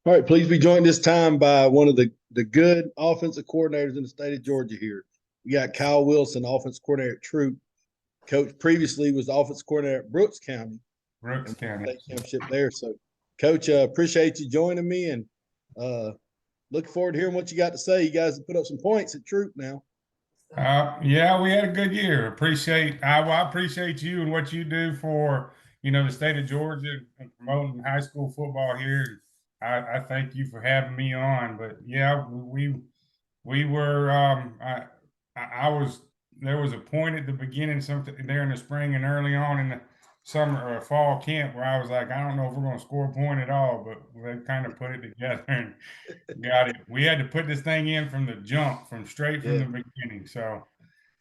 All right, please be joined this time by one of the good offensive coordinators in the state of Georgia here. We got Kyle Wilson, offensive coordinator at Troup. Coach previously was the offensive coordinator at Brooks County Brooks and won the County. state championship there. So, Coach, appreciate you joining me and uh, looking forward to hearing what you got to say. You guys have put up some points at Troup now. Yeah, we had a good year. I appreciate you and what you do for the state of Georgia and promoting high school football here. I thank you for having me on. But yeah, we were I was there was a point at the beginning, something there in the spring and early on in the summer or fall camp where I was like, I don't know if we're going to score a point at all, but they kind of put it together and got it. We had to put this thing in from the jump, from straight from Yeah, the beginning. So,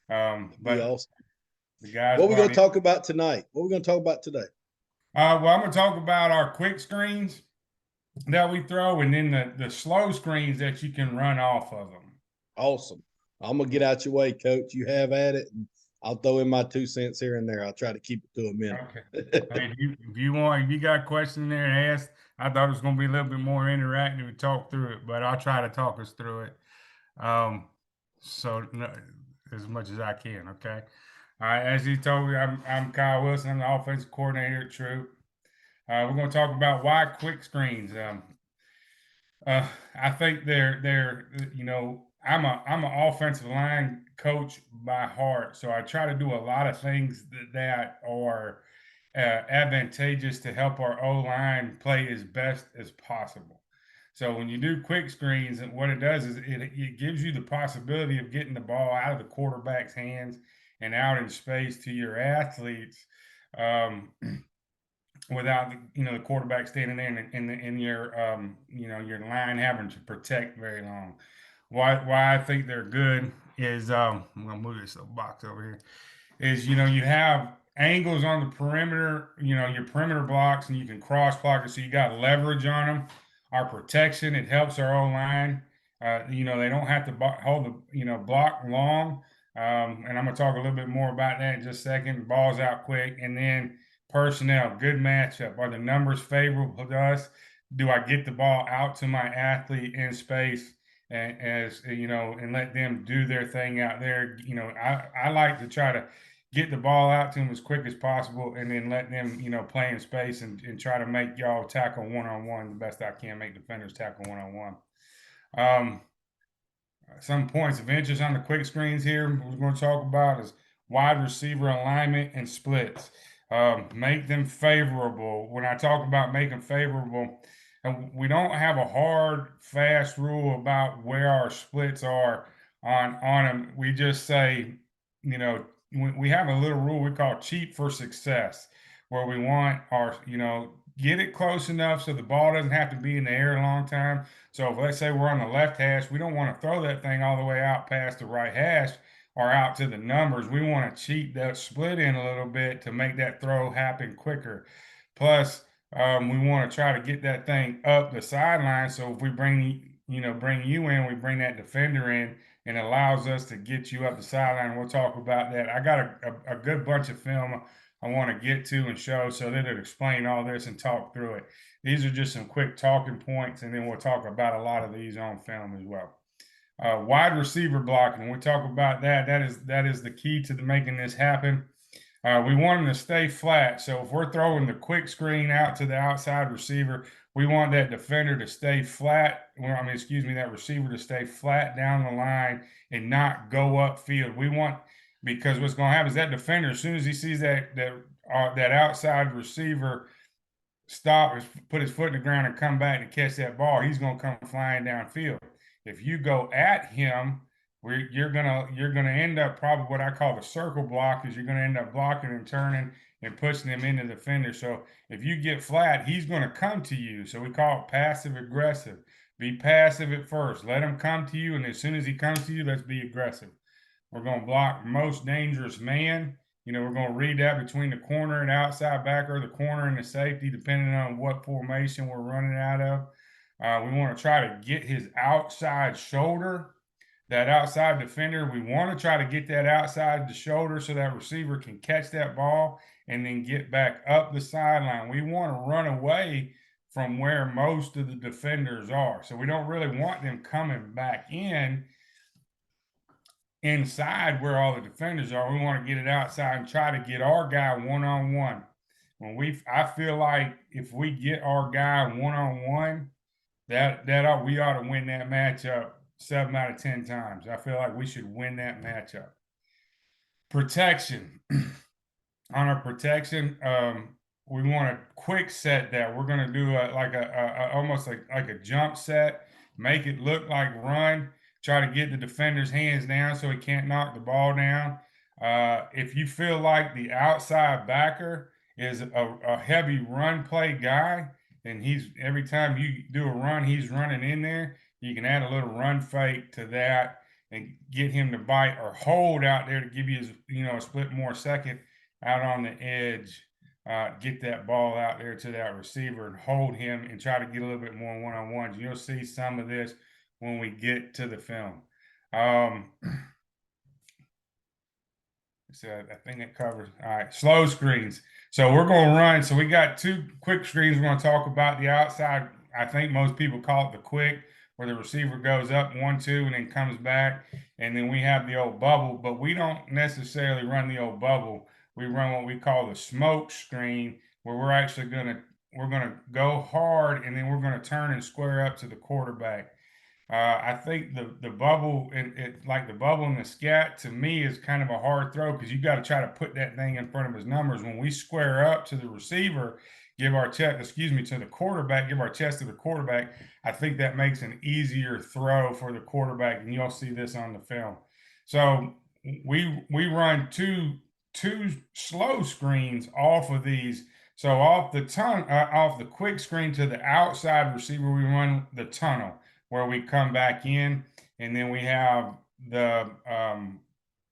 that'd be but awesome. the guys What are we bought going to in. talk about tonight? What are we going to talk about today? Well, I'm going to talk about our quick screens that we throw, and then the slow screens that you can run off of them. Awesome. I'm going to get out your way, Coach. You have at it, and I'll throw in my 2 cents here and there. I'll try to keep it to a minute. Okay. If you got questions there and ask, I thought it was going to be a little bit more interactive and talk through it, but I'll try to talk us through it. Um, so no, as much as I can. Okay. All right. As you told me, I'm Kyle Wilson. I'm the offensive coordinator at Troop. We're going to talk about why quick screens. I think they're I'm an offensive line coach by heart, so I try to do a lot of things that are advantageous to help our O line play as best as possible. So when you do quick screens, and what it does is it gives you the possibility of getting the ball out of the quarterback's hands and out in space to your athletes. Um, Without the quarterback standing there in your your line having to protect very long. Why I think they're good is I'm gonna move this box over here. Is you have angles on the perimeter, your perimeter blocks, and you can cross block it, so you got leverage on them. Our protection, it helps our O line. They don't have to hold the block long. And I'm gonna talk a little bit more about that in just a second. Balls out quick, and then personnel, good matchup. Are the numbers favorable to us? Do I get the ball out to my athlete in space, and and let them do their thing out there? I like to try to get the ball out to them as quick as possible, and then let them play in space and try to make y'all tackle one on one the best I can. Make defenders tackle one on one. Some points of interest on the quick screens here we're going to talk about is wide receiver alignment and splits. Make them favorable. When I talk about making favorable, we don't have a hard, fast rule about where our splits are on them. We just say, we have a little rule we call cheap for success, where we want our, get it close enough so the ball doesn't have to be in the air a long time. So if let's say we're on the left hash, we don't want to throw that thing all the way out past the right hash or out to the numbers. We want to cheat that split in a little bit to make that throw happen quicker. Plus, we want to try to get that thing up the sideline. So if we bring you in, we bring that defender in, and it allows us to get you up the sideline. We'll talk about that. I got a good bunch of film I want to get to and show so that it explain all this and talk through it. These are just some quick talking points, and then we'll talk about a lot of these on film as well. Wide receiver blocking. When we talk about that is the key to making this happen. We want them to stay flat. So if we're throwing the quick screen out to the outside receiver, we want that defender to stay flat. That receiver to stay flat down the line and not go upfield. Because what's going to happen is that defender, as soon as he sees that outside receiver stop, put his foot in the ground and come back and catch that ball, he's going to come flying downfield. If you go at him, you're gonna end up probably what I call the circle block, is you're gonna end up blocking and turning and pushing him into the defender. So if you get flat, he's gonna come to you. So we call it passive aggressive. Be passive at first. Let him come to you, and as soon as he comes to you, let's be aggressive. We're going to block most dangerous man. We're going to read that between the corner and outside backer, the corner and the safety, depending on what formation we're running out of. We want to try to get his outside shoulder, that outside defender. We want to try to get that outside the shoulder so that receiver can catch that ball and then get back up the sideline. We want to run away from where most of the defenders are. So we don't really want them coming back inside where all the defenders are. We want to get it outside and try to get our guy one-on-one. I feel like if we get our guy one-on-one, that we ought to win that matchup 7 out of 10 times. I feel like we should win that matchup. Protection. On our protection, we want a quick set that we're going to do almost like a jump set, make it look like run, try to get the defender's hands down so he can't knock the ball down. If you feel like the outside backer is a heavy run play guy, and every time you do a run, he's running in there, you can add a little run fake to that and get him to bite or hold out there to give you a split more second out on the edge, get that ball out there to that receiver and hold him and try to get a little bit more one-on-ones. You'll see some of this when we get to the film. So I think it covers. All right, slow screens. So we're going to run. So we got 2 quick screens we're going to talk about. The outside, I think most people call it the quick, where the receiver goes up 1-2 and then comes back. And then we have the old bubble, but we don't necessarily run the old bubble. We run what we call the smoke screen, where we're actually we're gonna go hard and then we're gonna turn and square up to the quarterback. I think the bubble like the bubble and the scat to me is kind of a hard throw because you got to try to put that thing in front of his numbers. When we square up to the receiver, give our chest, to the quarterback, give our chest to the quarterback, I think that makes an easier throw for the quarterback, and you'll see this on the film. So we run two slow screens off of these. So off the quick screen to the outside receiver, we run the tunnel where we come back in, and then we have the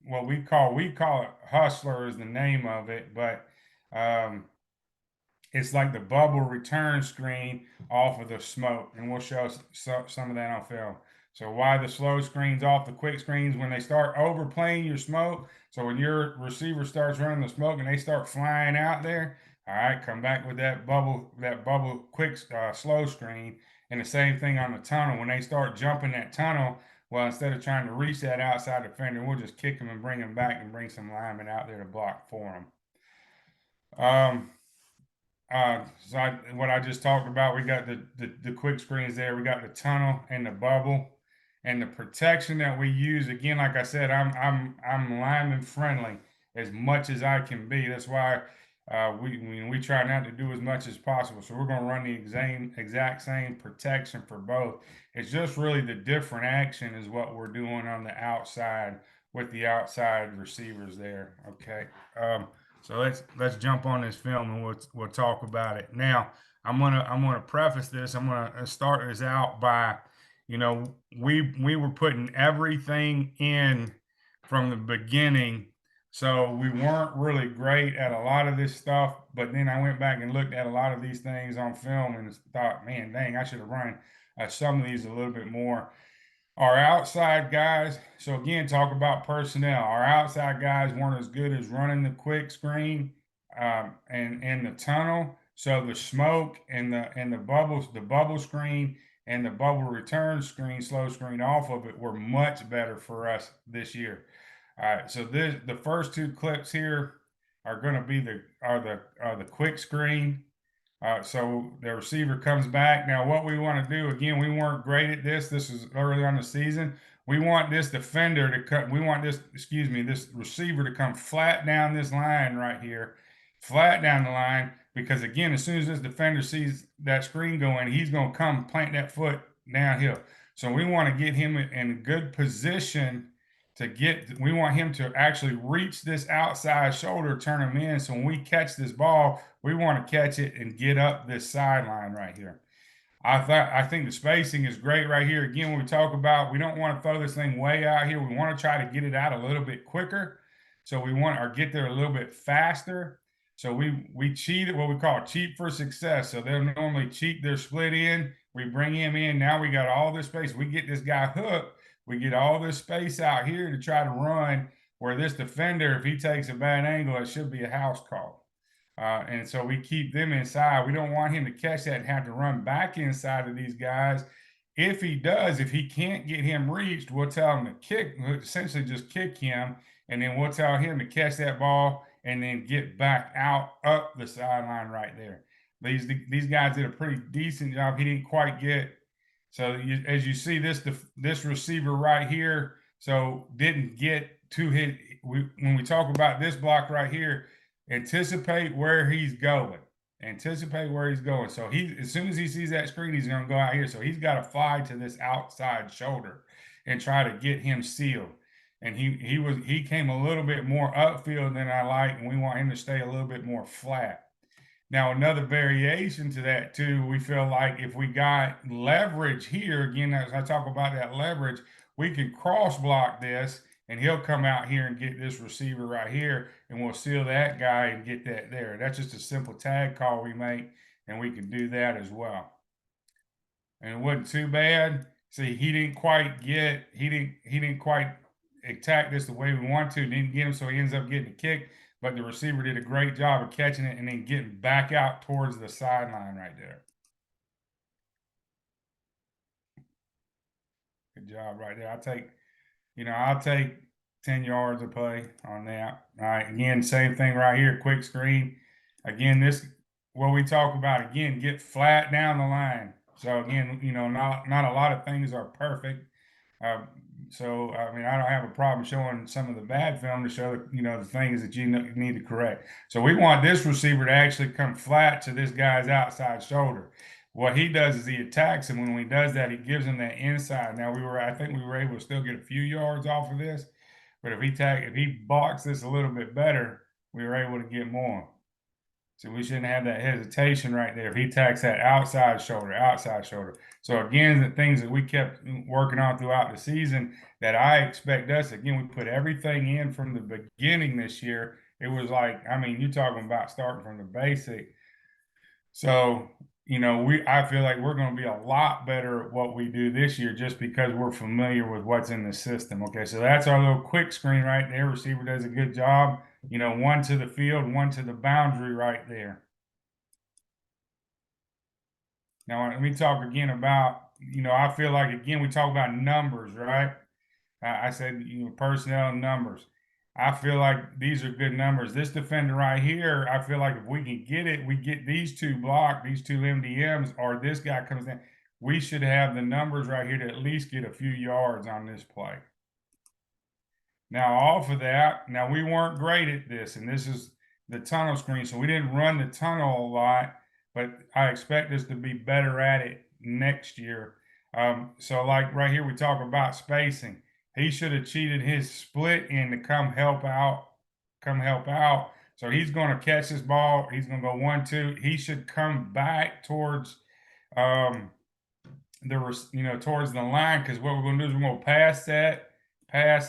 what we call it hustler is the name of it, but it's like the bubble return screen off of the smoke, and we'll show some of that on film. So why the slow screens off the quick screens when they start overplaying your smoke. So when your receiver starts running the smoke and they start flying out there, all right, come back with that bubble quick slow screen. And the same thing on the tunnel. When they start jumping that tunnel, well, instead of trying to reach that outside defender, we'll just kick them and bring them back and bring some linemen out there to block for them. What I just talked about, we got the quick screens there. We got the tunnel and the bubble, and the protection that we use. Again, like I said, I'm lineman friendly as much as I can be. That's why we try not to do as much as possible. So we're going to run the exact same protection for both. It's just really the different action is what we're doing on the outside with the outside receivers there. Okay. So let's jump on this film and we'll talk about it. Now, I'm gonna preface this. I'm gonna start this out by, we were putting everything in from the beginning, so we weren't really great at a lot of this stuff. But then I went back and looked at a lot of these things on film and thought, man, dang, I should have run some of these a little bit more. Our outside guys, so again, talk about personnel. Our outside guys weren't as good as running the quick screen and the tunnel. So the smoke and the bubble screen and the bubble return screen, slow screen off of it were much better for us this year. All right, so the first 2 clips here are going to be the quick screen. So the receiver comes back. Now, what we want to do, again, we weren't great at this. This is early on the season. We want this defender to cut. We want this receiver to come flat down this line right here, flat down the line, because again, as soon as this defender sees that screen going, he's going to come plant that foot downhill. So we want to get him in a good position we want him to actually reach this outside shoulder, turn him in. So when we catch this ball, we want to catch it and get up this sideline right here. I think the spacing is great right here. Again, when we talk about, we don't want to throw this thing way out here. We want to try to get it out a little bit quicker. So we want to get there a little bit faster. So we cheat what we call cheat for success. So they'll normally cheat their split in. We bring him in. Now we got all this space. We get this guy hooked. We get all this space out here to try to run where this defender, if he takes a bad angle, it should be a house call. And so we keep them inside. We don't want him to catch that and have to run back inside of these guys. If he does, if he can't get him reached, we'll tell him to kick, essentially just kick him, and then we'll tell him to catch that ball and then get back out up the sideline right there. These guys did a pretty decent job. He didn't quite get. So as you see this receiver right here, so didn't get to hit. When we talk about this block right here, anticipate where he's going. Anticipate where he's going. So as soon as he sees that screen, he's going to go out here. So he's got to fly to this outside shoulder and try to get him sealed. And he came a little bit more upfield than I like, and we want him to stay a little bit more flat. Now, another variation to that too, we feel like if we got leverage here, again, as I talk about that leverage, we can cross block this and he'll come out here and get this receiver right here, and we'll seal that guy and get that there. That's just a simple tag call we make, and we can do that as well. And it wasn't too bad. See, he didn't quite attack this the way we want to, didn't get him, so he ends up getting a kick. But the receiver did a great job of catching it and then getting back out towards the sideline right there. Good job right there. I'll take 10 yards of play on that. All right, again, same thing right here, quick screen. Again, what we talk about, again, get flat down the line. So again, not a lot of things are perfect. So, I mean, I don't have a problem showing some of the bad film to show, the things that you need to correct. So we want this receiver to actually come flat to this guy's outside shoulder. What he does is he attacks him. When he does that, he gives him that inside. Now, I think we were able to still get a few yards off of this, but if he blocks this a little bit better, we were able to get more. So we shouldn't have that hesitation right there. If he attacks that outside shoulder. So again, the things that we kept working on throughout the season that I expect us, again, we put everything in from the beginning this year. It was like, I mean, you're talking about starting from the basic. So, I feel like we're going to be a lot better at what we do this year just because we're familiar with what's in the system. Okay, so that's our little quick screen right there. Receiver does a good job. One to the field, one to the boundary right there. Now, let me talk again about, I feel like, again, we talk about numbers, right? I said, personnel and numbers. I feel like these are good numbers. This defender right here, I feel like if we can get it, we get these two blocked, these two MDMs, or this guy comes in, we should have the numbers right here to at least get a few yards on this play. Now, off of that, now we weren't great at this, and this is the tunnel screen, so we didn't run the tunnel a lot, but I expect us to be better at it next year. So like right here, we talk about spacing. He should have cheated his split in to come help out. So he's going to catch this ball. He's going to go 1-2. He should come back towards towards the line, because what we're going to do is we're going to pass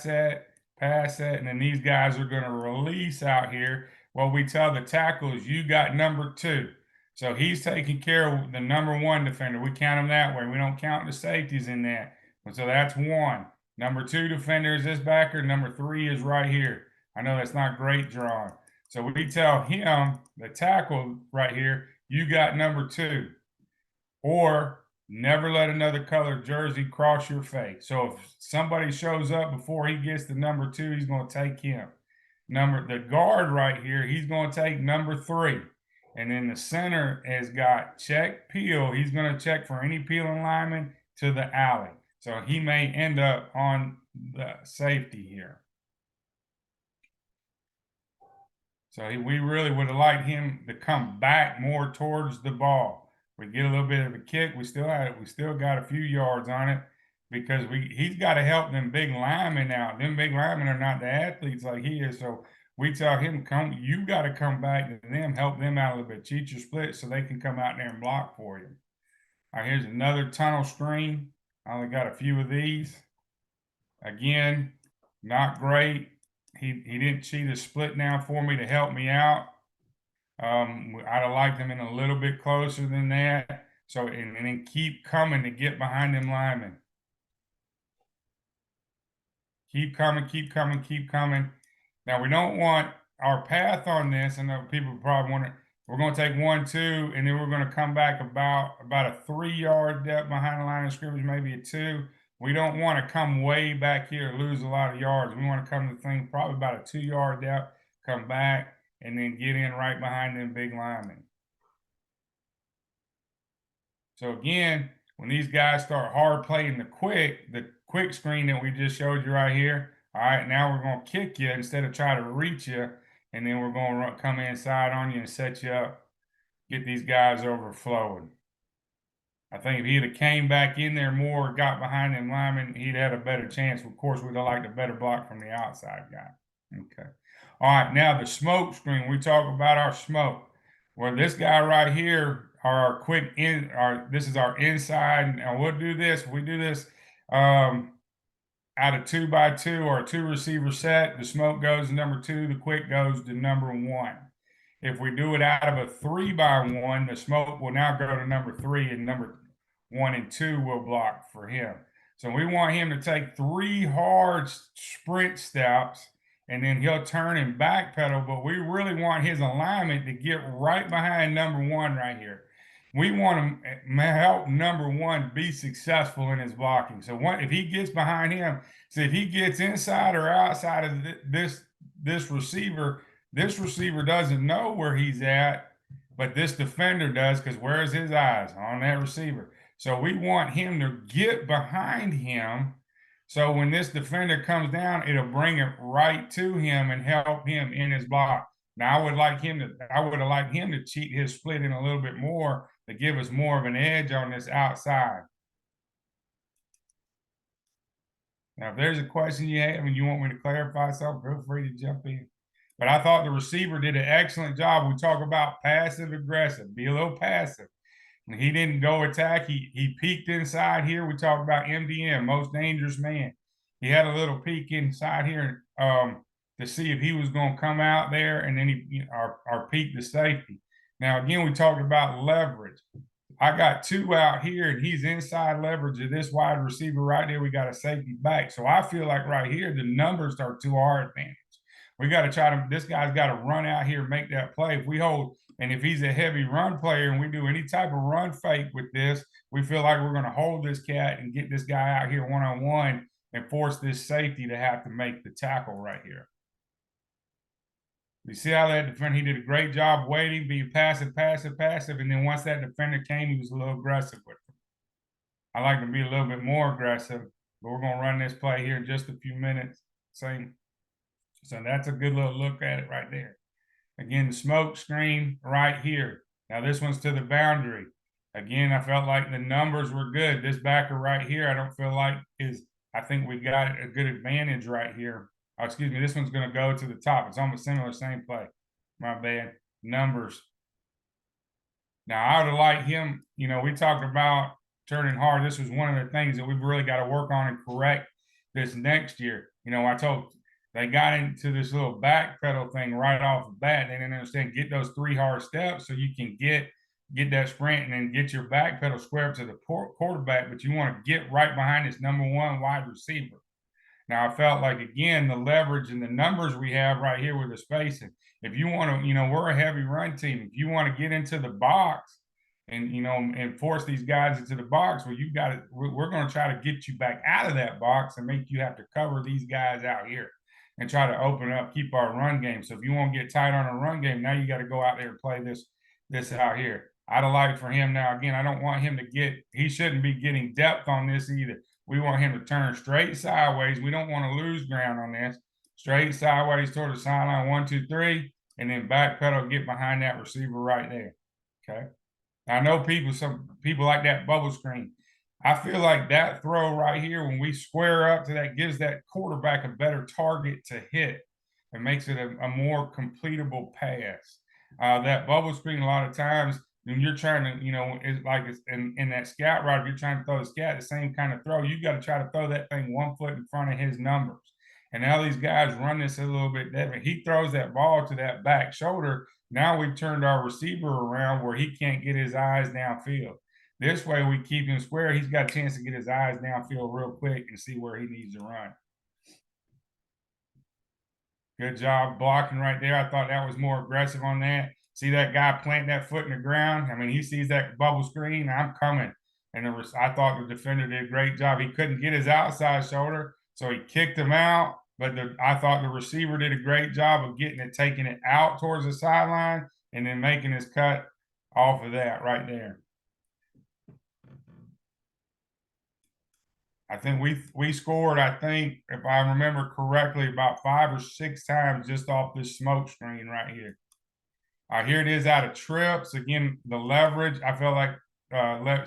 that, and then these guys are going to release out here. Well, we tell the tackles, you got number 2. So he's taking care of the number 1 defender. We count him that way. We don't count the safeties in that. So that's 1. Number 2 defender is this backer. Number 3 is right here. I know that's not great drawing. So we tell him, the tackle right here, you got number 2. Or never let another colored jersey cross your face. So if somebody shows up before he gets the number 2, he's going to take him. The guard right here, he's going to take number 3. And then the center has got check peel. He's going to check for any peeling lineman to the alley. So he may end up on the safety here. So we really would have liked him to come back more towards the ball. We get a little bit of a kick. We still got a few yards on it, because he's got to help them big linemen out. Them big linemen are not the athletes like he is. So we tell him, you got to come back to them, help them out a little bit, cheat your split so they can come out there and block for you. All right, here's another tunnel screen. I only got a few of these. Again, not great. He didn't cheat a split now for me to help me out. I'd have liked him in a little bit closer than that. So, and then keep coming to get behind them linemen. Keep coming. Now, we don't want, our path on this, I know people probably wonder, we're going to take 1-2, and then we're going to come back about a 3-yard depth behind the line of scrimmage, maybe a 2. We don't want to come way back here, lose a lot of yards. We want to come to the thing probably about a 2-yard depth, come back, and then get in right behind them big linemen. So again, when these guys start hard playing the quick screen that we just showed you right here, all right, now we're going to kick you instead of try to reach you, and then we're going to come inside on you and set you up, get these guys overflowing. I think if he'd have came back in there more, got behind them linemen, he'd had a better chance. Of course, we'd have liked a better block from the outside guy. Okay. All right, now the smoke screen. We talk about our smoke. Well, this guy right here, this is our inside. Now we'll do this. We do this out of 2x2 or a 2-receiver set. The smoke goes to number 2. The quick goes to number 1. If we do it out of a 3x1, the smoke will now go to number 3, and number 1 and 2 will block for him. So we want him to take 3 hard sprint steps, and then he'll turn and backpedal, but we really want his alignment to get right behind number 1 right here. We want to help number 1 be successful in his blocking. So if he gets behind him, so if he gets inside or outside of this receiver doesn't know where he's at, but this defender does, because where's his eyes? On that receiver. So we want him to get behind him, so when this defender comes down, it'll bring it right to him and help him in his block. Now I would have liked him to cheat his split in a little bit more to give us more of an edge on this outside. Now, if there's a question you have and you want me to clarify something, feel free to jump in. But I thought the receiver did an excellent job. We talk about passive aggressive, be a little passive. When he didn't go attack, he peeked inside here. We talk about MDM, most dangerous man. He had a little peek inside here to see if he was going to come out there, and then our peek to safety. Now, again, we talked about leverage. I got 2 out here, and he's inside leverage of this wide receiver right there. We got a safety back. So I feel like right here, the numbers are to our advantage. We got to try to, this guy's got to run out here and make that play. If we hold, and if he's a heavy run player and we do any type of run fake with this, we feel like we're going to hold this cat and get this guy out here one-on-one and force this safety to have to make the tackle right here. You see how that defender, he did a great job waiting, being passive, and then once that defender came, he was a little aggressive with him. I like to be a little bit more aggressive, but we're going to run this play here in just a few minutes. So that's a good little look at it right there. Again, the smoke screen right here. Now this one's to the boundary. Again, I felt like the numbers were good. This backer right here, I don't feel like I think we got a good advantage right here. Oh, excuse me, this one's going to go to the top. It's almost similar, same play. My bad. Numbers. Now, I would have liked him, we talked about turning hard. This was one of the things that we've really got to work on and correct this next year. I told they got into this little back pedal thing right off the bat. They didn't understand, get those 3 hard steps so you can get that sprint and then get your back pedal square up to the quarterback, but you want to get right behind this number 1 wide receiver. Now, I felt like, again, the leverage and the numbers we have right here with the spacing, if you want to, we're a heavy run team. If you want to get into the box and, and force these guys into the box, well, we're going to try to get you back out of that box and make you have to cover these guys out here and try to open up, keep our run game. So if you want to get tight on a run game, now you got to go out there and play this out here. I'd have liked for him now, again, I don't want him to he shouldn't be getting depth on this either. We want him to turn straight sideways. We don't want to lose ground on this. Straight sideways toward the sideline, 1, 2, 3, and then backpedal, get behind that receiver right there. Okay. I know some people like that bubble screen. I feel like that throw right here, when we square up to that, gives that quarterback a better target to hit and makes it a more completable pass. That bubble screen, a lot of times, when you're trying to, it's like in that scout route, if you're trying to throw the scout, the same kind of throw, you got to try to throw that thing 1 foot in front of his numbers. And now these guys run this a little bit different. He throws that ball to that back shoulder. Now we've turned our receiver around where he can't get his eyes downfield. This way we keep him square. He's got a chance to get his eyes downfield real quick and see where he needs to run. Good job blocking right there. I thought that was more aggressive on that. See that guy plant that foot in the ground? I mean, he sees that bubble screen. I'm coming. And I thought the defender did a great job. He couldn't get his outside shoulder, so he kicked him out. But I thought the receiver did a great job of getting it, taking it out towards the sideline, and then making his cut off of that right there. I think we scored, I think, if I remember correctly, about 5 or 6 times just off this smoke screen right here. Here it is out of trips. Again, the leverage, I feel like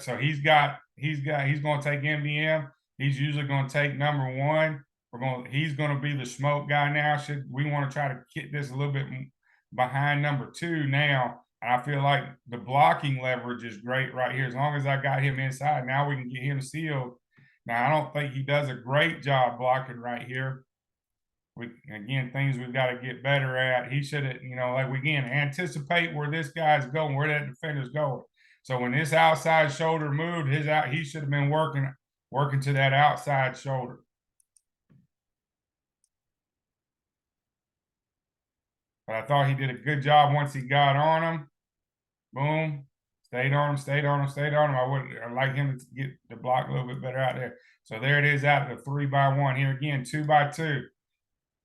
so he's going to take MDM. He's usually going to take number 1. He's going to be the smoke guy now. We want to try to get this a little bit behind number 2 now. And I feel like the blocking leverage is great right here. As long as I got him inside, now we can get him sealed. Now, I don't think he does a great job blocking right here. Again, things we've got to get better at. He should have, anticipate where this guy's going, where that defender's going. So when this outside shoulder moved, he should have been working to that outside shoulder. But I thought he did a good job once he got on him. Boom. Stayed on him. I'd like him to get the block a little bit better out there. So there it is out of the 3x1. Here again, 2x2.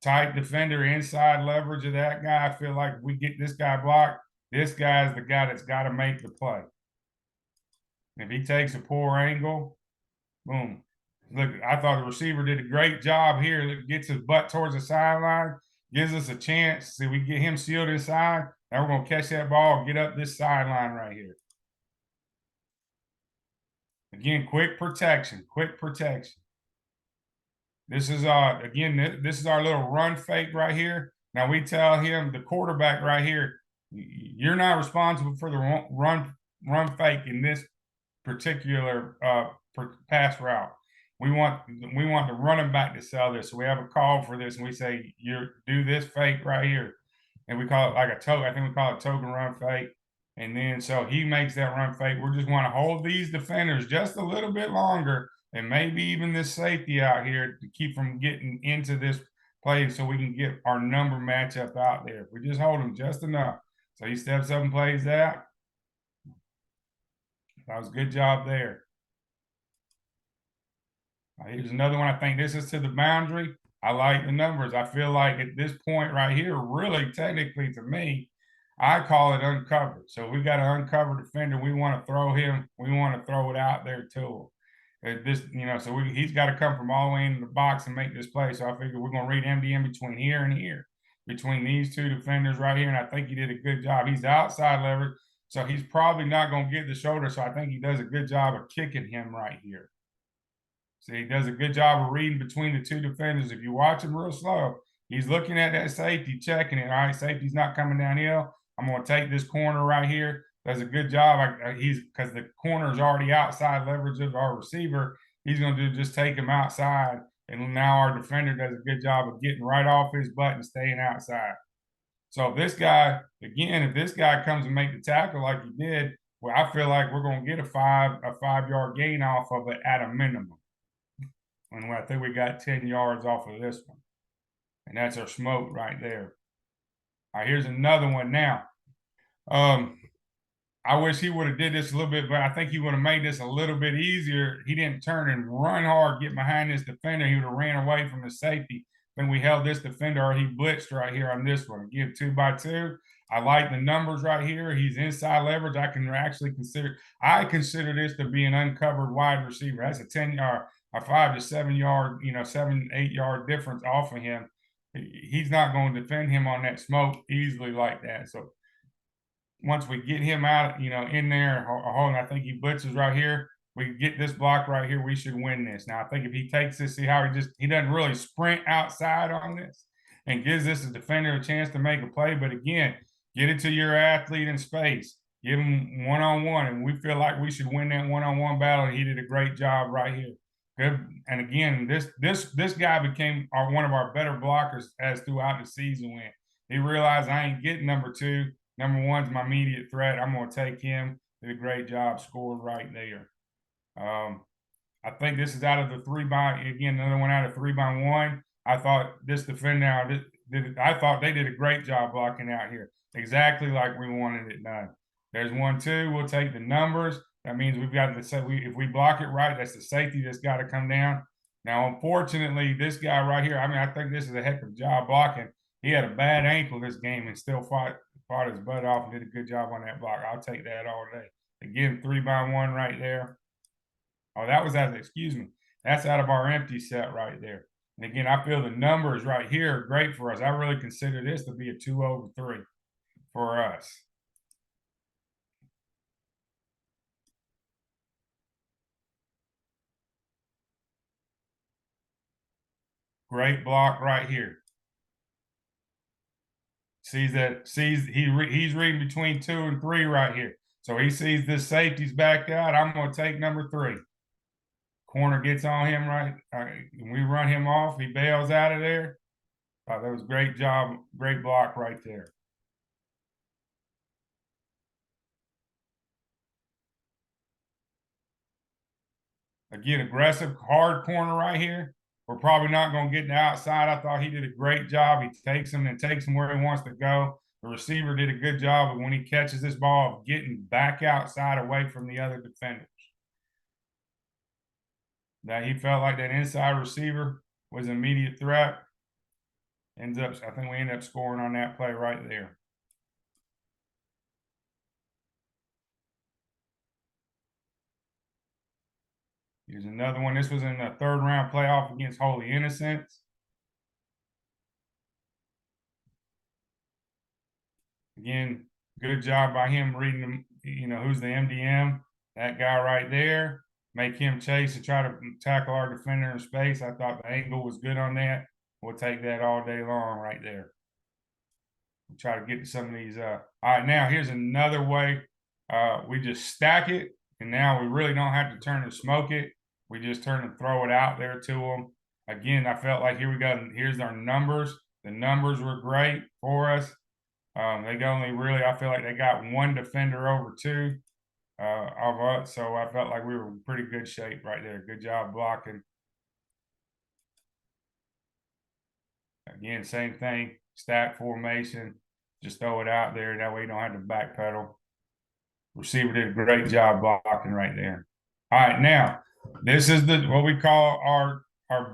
Tight defender, inside leverage of that guy. I feel like if we get this guy blocked, this guy is the guy that's got to make the play. If he takes a poor angle, boom. Look, I thought the receiver did a great job here. Look, gets his butt towards the sideline, gives us a chance. See, we get him sealed inside. Now we're going to catch that ball, get up this sideline right here. Again, quick protection. This is this is our little run fake right here. Now we tell him, the quarterback right here, you're not responsible for the run fake in this particular pass route. We want the running back to sell this. So we have a call for this, and we say, you do this fake right here, and we call it like a token. I think we call it token run fake. And then so he makes that run fake. We just want to hold these defenders just a little bit longer, and maybe even this safety out here to keep from getting into this play, so we can get our number matchup out there. If we just hold him just enough. So he steps up and plays that. That was a good job there. Here's another one. I think this is to the boundary. I like the numbers. I feel like at this point right here, really technically to me, I call it uncovered. So we got an uncovered defender. We want to throw him. We want to throw it out there to him. He's got to come from all the way into the box and make this play. So I figure we're going to read MDM between here and here, between these 2 defenders right here. And I think he did a good job. He's outside leverage, so he's probably not going to get the shoulder. So I think he does a good job of kicking him right here. So he does a good job of reading between the 2 defenders. If you watch him real slow, he's looking at that safety, checking it. All right, safety's not coming downhill. I'm going to take this corner right here. Does a good job. Because the corner is already outside leverage of our receiver. He's going to just take him outside. And now our defender does a good job of getting right off his butt and staying outside. So if this guy comes and make the tackle like he did, well, I feel like we're going to get a 5-yard gain off of it at a minimum. And I think we got 10 yards off of this one. And that's our smoke right there. All right, here's another one now. I wish he would have did this a little bit, but I think he would have made this a little bit easier. He didn't turn and run hard, get behind this defender. He would have ran away from the safety. Then we held this defender, or he blitzed right here on this one. Again, 2x2. I like the numbers right here. He's inside leverage. I consider this to be an uncovered wide receiver. That's a 10-yard, a 5 to 7 yard, 7, 8 yard difference off of him. He's not going to defend him on that smoke easily like that. So once we get him out, in there, I think he blitzes right here. We get this block right here, we should win this. Now, I think if he takes this, see how he doesn't really sprint outside on this and gives this defender a chance to make a play. But again, get it to your athlete in space. Give him one-on-one, and we feel like we should win that one-on-one battle. And he did a great job right here. Good. And again, this guy became one of our better blockers as throughout the season went. He realized I ain't getting number 2. Number 1's my immediate threat. I'm going to take him. Did a great job. Scored right there. I think this is out of the 3x, again, another one out of 3x1. I thought this defender, I thought they did a great job blocking out here, exactly like we wanted it done. There's 1-2. We'll take the numbers. That means we've got to say if we block it right, that's the safety that's got to come down. Now, unfortunately, this guy right here, I mean, I think this is a heck of a job blocking. He had a bad ankle this game and still fought his butt off and did a good job on that block. I'll take that all day. Again, 3-by-1 right there. Oh, that was excuse me. That's out of our empty set right there. And again, I feel the numbers right here are great for us. I really consider this to be a 2-over-3 for us. Great block right here. He's reading between 2 and 3 right here. So he sees this safety's backed out. I'm going to take number 3. Corner gets on him right. We run him off. He bails out of there. That was a great job. Great block right there. Again, aggressive, hard corner right here. We're probably not going to get the outside. I thought he did a great job. He takes him and takes him where he wants to go. The receiver did a good job of when he catches this ball of getting back outside away from the other defenders. That he felt like that inside receiver was an immediate threat. I think we end up scoring on that play right there. Here's another one. This was in the 3rd round playoff against Holy Innocents. Again, good job by him reading them, who's the MDM. That guy right there. Make him chase and try to tackle our defender in space. I thought the angle was good on that. We'll take that all day long right there. We'll try to get to some of these. All right, now here's another way. We just stack it, and now we really don't have to turn and smoke it. We just turn and throw it out there to them. Again, I felt like here's our numbers. The numbers were great for us. I feel like they got 1 defender over 2 of us. So I felt like we were in pretty good shape right there. Good job blocking. Again, same thing, stack formation. Just throw it out there. That way you don't have to backpedal. Receiver did a great job blocking right there. All right, now this is what we call our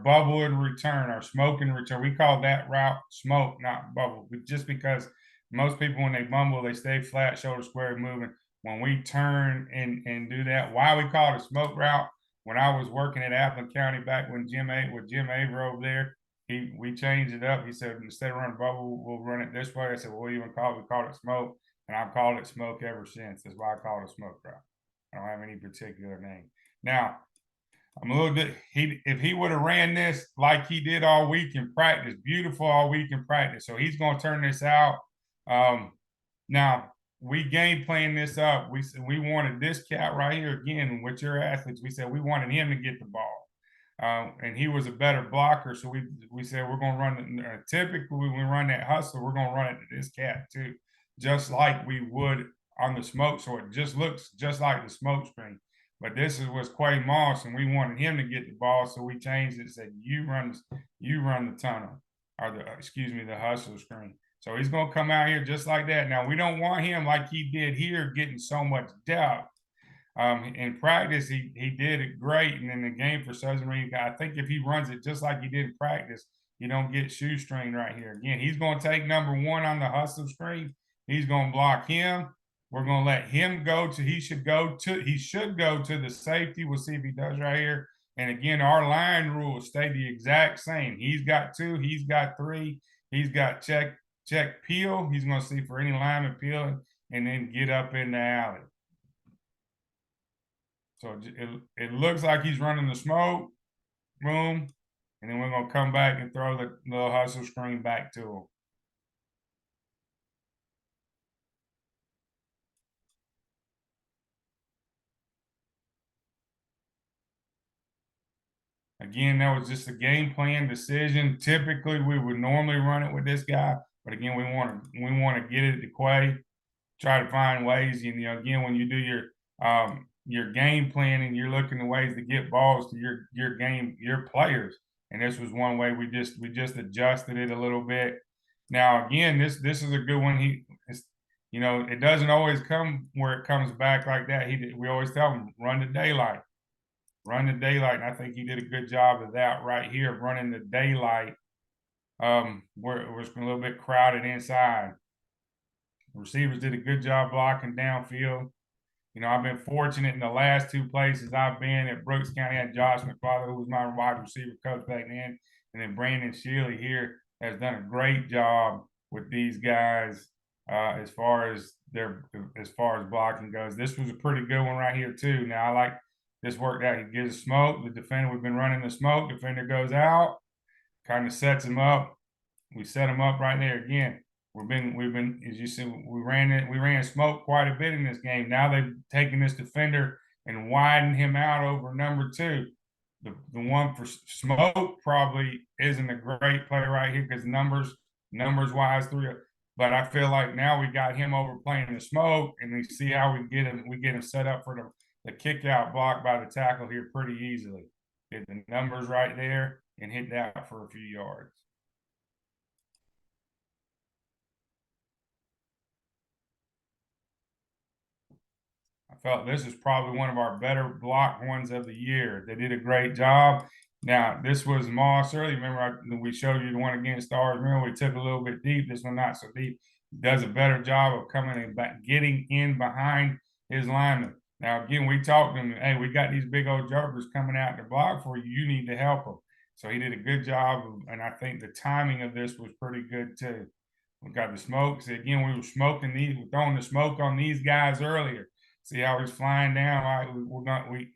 bubble and return, our smoke and return. We call that route smoke, not bubble, just because most people, when they bumble, they stay flat, shoulder square, moving. When we turn and do that, why we call it a smoke route? When I was working at Appleton County back when Jim Aver over there, we changed it up. He said, instead of running bubble, we'll run it this way. I said, well, what do you even call it? We called it smoke, and I've called it smoke ever since. That's why I call it a smoke route. I don't have any particular name. Now, I'm a little bit, if he would have ran this like he did all week in practice, beautiful all week in practice. So he's going to turn this out. Now, we game plan this up. We wanted this cat right here again with your athletes. We said we wanted him to get the ball, and he was a better blocker. So we said we're going to run. Typically, when we run that hustle, we're going to run it to this cat too, just like we would on the smoke. So it just looks just like the smoke screen. But this was Quay Moss, and we wanted him to get the ball, so we changed it and said you run the tunnel, or the hustle screen. So he's going to come out here just like that. Now, we don't want him like he did here, getting so much depth. In practice, he did it great. And in the game for Southern Region, I think if he runs it just like he did in practice, you don't get shoestring right here. Again, he's going to take number 1 on the hustle screen. He's going to block him. We're going to let him go to, he should go to the safety. We'll see if he does right here. And again, our line rules stay the exact same. He's got 2, he's got 3, he's got check peel. He's going to see for any lineman peeling and then get up in the alley. So it looks like he's running the smoke room, and then we're going to come back and throw the little hustle screen back to him. Again, that was just a game plan decision. Typically, we would normally run it with this guy, but again, we want to get it to Quay, try to find ways. Again, when you do your game planning, you're looking at ways to get balls to your players. And this was one way we just adjusted it a little bit. Now, again, this is a good one. You know, it doesn't always come where it comes back like that. We always tell him run the daylight, run the daylight, and I think he did a good job of that right here, running the daylight. Where it was a little bit crowded inside. The receivers did a good job blocking downfield. You know, I've been fortunate in the last two places I've been at Brooks County. I had Josh McFarland, who was my wide receiver coach back then, and then Brandon Shealy here has done a great job with these guys as far as blocking goes. This was a pretty good one right here too. Now I like this worked out. He gives smoke. The defender, we've been running the smoke. Defender goes out, kind of sets him up. We set him up right there again. We've been as you see, we ran smoke quite a bit in this game. Now they've taken this defender and widened him out over number two. The one for smoke probably isn't a great play right here because numbers wise three. But I feel like now we got him over playing the smoke, and we see how we get him set up for the kick out block by the tackle here pretty easily. Get the numbers right there and hit that for a few yards. I felt this is probably one of our better block ones of the year. They did a great job. Now, this was Moss early. Remember, we showed you the one against Stars Mill. We took a little bit deep. This one not so deep. Does a better job of coming and back, getting in behind his lineman. Now, again, we talked to him. Hey, we got these big old jokers coming out to block for you. You need to help them. So he did a good job, and I think the timing of this was pretty good too. We got the smoke. So again, we were throwing the smoke on these guys earlier. See how he's flying down? Right,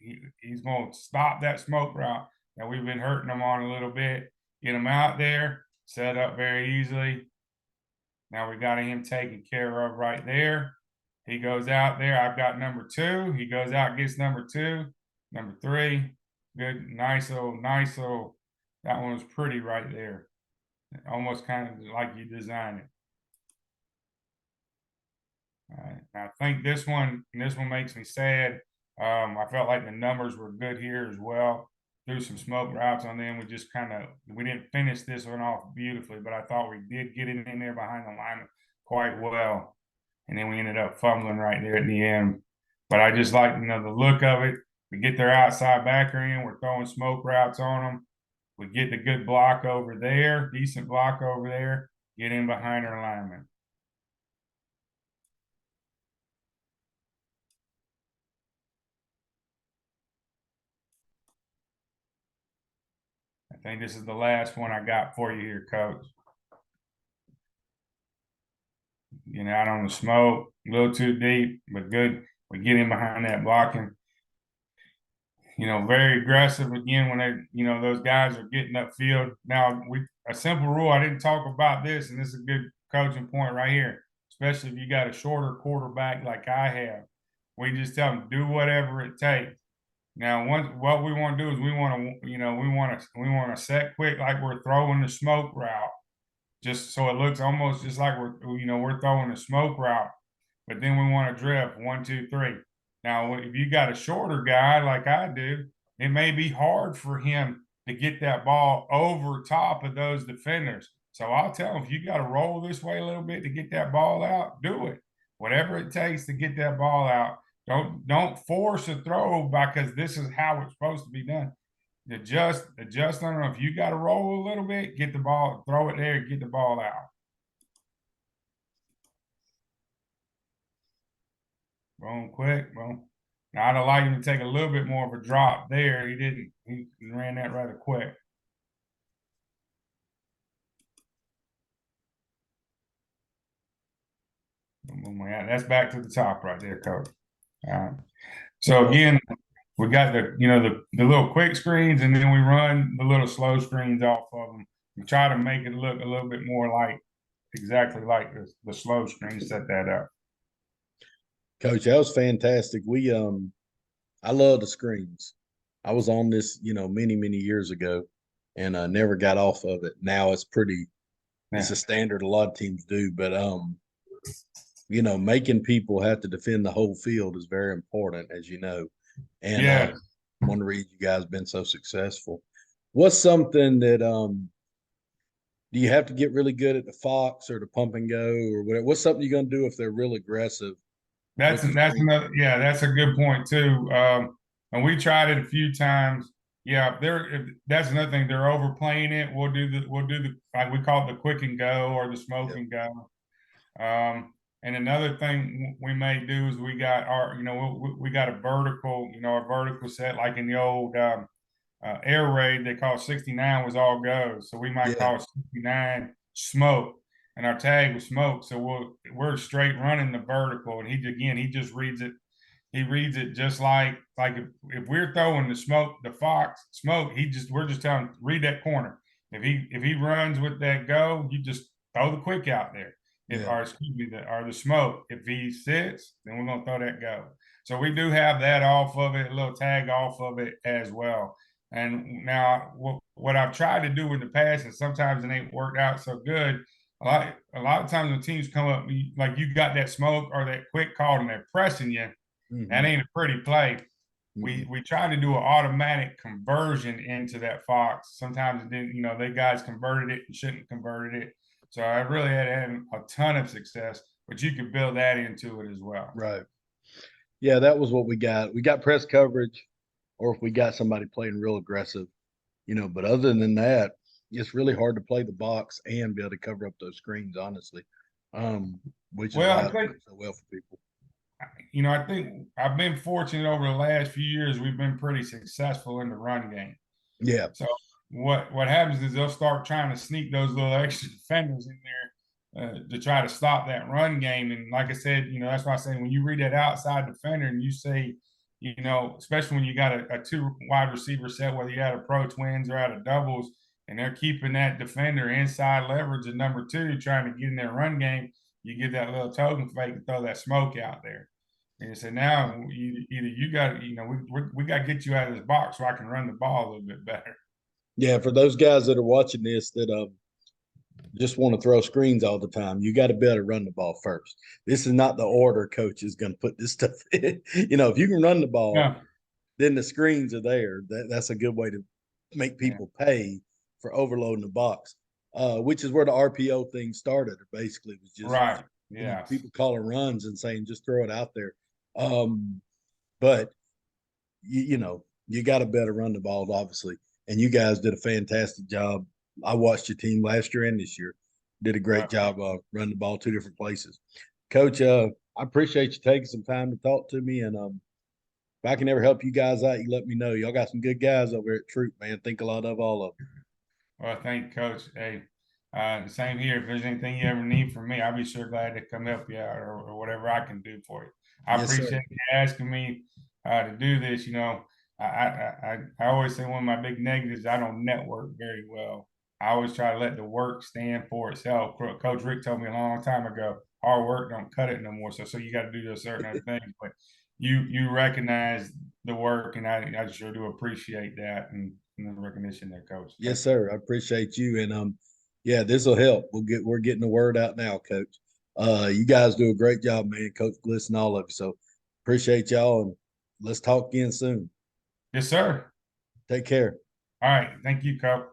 he's going to stop that smoke route that we've been hurting him on a little bit. Get him out there, set up very easily. Now we got him taken care of right there. He goes out there. I've got number two. He goes out, gets number two, number three. Good, nice little. That one was pretty right there. Almost kind of like you designed it. All right. I think this one makes me sad. I felt like the numbers were good here as well. Threw some smoke routes on them. We didn't finish this one off beautifully, but I thought we did get it in there behind the line quite well. And then we ended up fumbling right there at the end. But I just like, the look of it. We get their outside backer in. We're throwing smoke routes on them. We get the good block over there, decent block over there. Get in behind our lineman. I think this is the last one I got for you here, Coach. Getting out on the smoke, a little too deep, but good. We get in behind that blocking. Very aggressive again when those guys are getting upfield. Now, a simple rule, I didn't talk about this, and this is a good coaching point right here, especially if you got a shorter quarterback like I have. We just tell them, do whatever it takes. Now, what we want to do is we want to set quick like we're throwing the smoke route, just so it looks almost just like we're throwing the smoke route. But then we want to drift 1, 2, 3. Now, if you got a shorter guy like I do, it may be hard for him to get that ball over top of those defenders. So I'll tell him, if you got to roll this way a little bit to get that ball out, do it. Whatever it takes to get that ball out. Don't force a throw because this is how it's supposed to be done. Adjust on them. If you got to roll a little bit, get the ball, throw it there, get the ball out. Boom, quick, boom. Now I'd have liked him to take a little bit more of a drop there. He didn't. He ran that rather quick. That's back to the top right there, Coach. So again, we got the little quick screens, and then we run the little slow screens off of them. We try to make it look a little bit more like exactly like the slow screen. Set that up. Coach, that was fantastic. I love the screens. I was on this, many years ago, and never got off of it. Now it's it's a standard a lot of teams do, but making people have to defend the whole field is very important, as you know. And one reason you guys have been so successful. What's something that Do you have to get really good at the fox or the pump and go or whatever? What's something you're going to do if they're real aggressive with the That's screen? another, yeah, that's a good point too. And we tried it a few times. Yeah, if that's another thing. They're overplaying it. We'll do the like we call it the quick and go or the smoke Yep. and go. And another thing we may do is we got our, we got a vertical, a vertical set like in the old air raid. They call 69 was all go. So we might Yeah. call it 69 smoke, and our tag was smoke. So we're straight running the vertical, and he just reads it. He reads it just like if we're throwing the smoke, the fox smoke. We're just telling him, read that corner. If he runs with that go, you just throw the quick out there. If Yeah. or excuse me, the smoke. If he sits, then we're gonna throw that go. So we do have that off of it, a little tag off of it as well. And now what I've tried to do in the past, and sometimes it ain't worked out so good. A lot of times when teams come up, like you got that smoke or that quick call and they're pressing you, that Hmm. ain't a pretty play. We Hmm. we try to do an automatic conversion into that fox. Sometimes it didn't, they guys converted it and shouldn't have converted it. So I really had a ton of success, but you could build that into it as well. Right. Yeah, that was what we got. We got press coverage, or if we got somebody playing real aggressive, but other than that, it's really hard to play the box and be able to cover up those screens, honestly. Which is Well, why I it's think worked so well for people. I think I've been fortunate over the last few years. We've been pretty successful in the run game. Yeah. So what happens is they'll start trying to sneak those little extra defenders in there to try to stop that run game. And like I said, that's why I say when you read that outside defender and you say, especially when you got a two wide receiver set, whether you had a pro twins or out of doubles, and they're keeping that defender inside leverage at number two, trying to get in their run game, you get that little token fake and throw that smoke out there. And so now either you got, we got to get you out of this box so I can run the ball a little bit better. Yeah, for those guys that are watching this that just want to throw screens all the time, you got to be able to run the ball first. This is not the order coach is going to put this stuff in. If you can run the ball, Yeah, then the screens are there. That's a good way to make yeah, people pay for overloading the box, which is where the RPO thing started. Basically, it was just right. Yes. people calling runs and saying just throw it out there. But you got to better run the ball, obviously, and you guys did a fantastic job. I watched your team last year and this year. Did a great Well, job running the ball two different places. Coach, I appreciate you taking some time to talk to me, and if I can ever help you guys out, you let me know. Y'all got some good guys over at Troup, man. Think a lot of all of them. well, thank you, Coach. Hey, same here. If there's anything you ever need from me, I'll be sure glad to come help you out or whatever I can do for you. I Yes, appreciate sir. you asking me to do this. I always say one of my big negatives, I don't network very well. I always try to let the work stand for itself. Coach Rick told me a long time ago, hard work don't cut it no more. So you got to do those certain other things. But you recognize the work, and I sure do appreciate that and the recognition there, Coach. Yes, Thank you. sir. I appreciate you, and yeah, this will help. We're getting the word out now, Coach. You guys do a great job, man. Coach Bliss and all of you. So appreciate y'all, and let's talk again soon. Yes, sir. Take care. All right. Thank you, Coach.